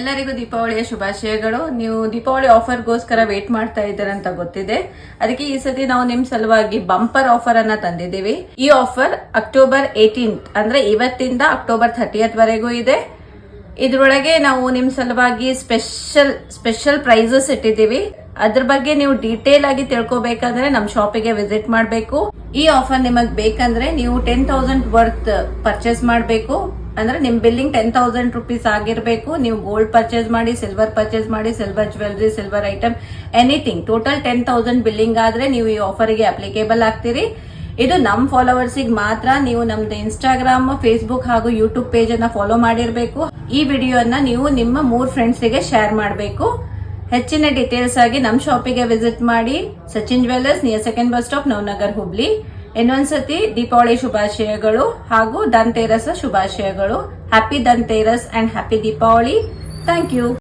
ಎಲ್ಲರಿಗೂ ದೀಪಾವಳಿಯ ಶುಭಾಶಯಗಳು. ನೀವು ದೀಪಾವಳಿ ಆಫರ್ಗೋಸ್ಕರ ವೇಟ್ ಮಾಡ್ತಾ ಇದ್ದೀರಾ ಅಂತ ಗೊತ್ತಿದೆ. ಅದಕ್ಕೆ ಈ ಸತಿ ನಾವು ನಿಮ್ ಸಲುವಾಗಿ ಬಂಪರ್ ಆಫರ್ ಅನ್ನ ತಂದಿದ್ದೀವಿ. ಈ ಆಫರ್ ಅಕ್ಟೋಬರ್ 18 ಅಂದ್ರೆ ಇವತ್ತಿಂದ ಅಕ್ಟೋಬರ್ 30th ವರೆಗೂ ಇದೆ. ಇದ್ರೊಳಗೆ ನಾವು ನಿಮ್ ಸಲುವಾಗಿ ಸ್ಪೆಷಲ್ ಪ್ರೈಸಸ್ ಇಟ್ಟಿದ್ದೀವಿ. ಅದ್ರ ಬಗ್ಗೆ ನೀವು ಡೀಟೇಲ್ ಆಗಿ ತಿಳ್ಕೊಬೇಕಂದ್ರೆ ನಮ್ ಶಾಪಿಗೆ ವಿಸಿಟ್ ಮಾಡಬೇಕು. ಈ ಆಫರ್ ನಿಮಗ್ ಬೇಕಂದ್ರೆ ನೀವು 10,000 ವರ್ತ್ ಪರ್ಚೇಸ್ ಮಾಡಬೇಕು. ಅಂದ್ರೆ ನಿಮ್ ಬಿಲ್ಲಿಂಗ್ 10,000 ರುಪೀಸ್ ಆಗಿರ್ಬೇಕು. ನೀವು ಗೋಲ್ಡ್ ಪರ್ಚೇಸ್ ಮಾಡಿ, ಸಿಲ್ವರ್ ಪರ್ಚೇಸ್ ಮಾಡಿ, silver jewellery, silver item, anything total 10,000 billing ಆದ್ರೆ ನೀವು ಈ ಆಫರ್ಗೆ ಅಪ್ಲಿಕೇಬಲ್ ಆಗ್ತೀರಿ. ಇದು ನಮ್ ಫಾಲೋವರ್ಸಿಗೆ ಮಾತ್ರ. ನೀವು ನಮ್ದು ಇನ್ಸ್ಟಾಗ್ರಾಮ್, ಫೇಸ್ಬುಕ್ ಹಾಗೂ ಯೂಟ್ಯೂಬ್ ಪೇಜ್ ಅನ್ನ ಫಾಲೋ ಮಾಡಿರ್ಬೇಕು. ಈ ವಿಡಿಯೋನ ನೀವು ನಿಮ್ಮ 3 ಫ್ರೆಂಡ್ಸ್ಗೆ ಶೇರ್ ಮಾಡಬೇಕು. ಹೆಚ್ಚಿನ ಡೀಟೇಲ್ಸ್ ಆಗಿ ನಮ್ ಶಾಪಿಗೆ ವಿಸಿಟ್ ಮಾಡಿ. Sachin jewellers, near second bus stop, Navanagar, Hubli. ಇನ್ನೊಂದ್ಸತಿ ದೀಪಾವಳಿ ಶುಭಾಶಯಗಳು ಹಾಗೂ ಧನ್ತೇರಸ್ ಶುಭಾಶಯಗಳು. Happy Dhanteras and happy Deepavali. Thank you.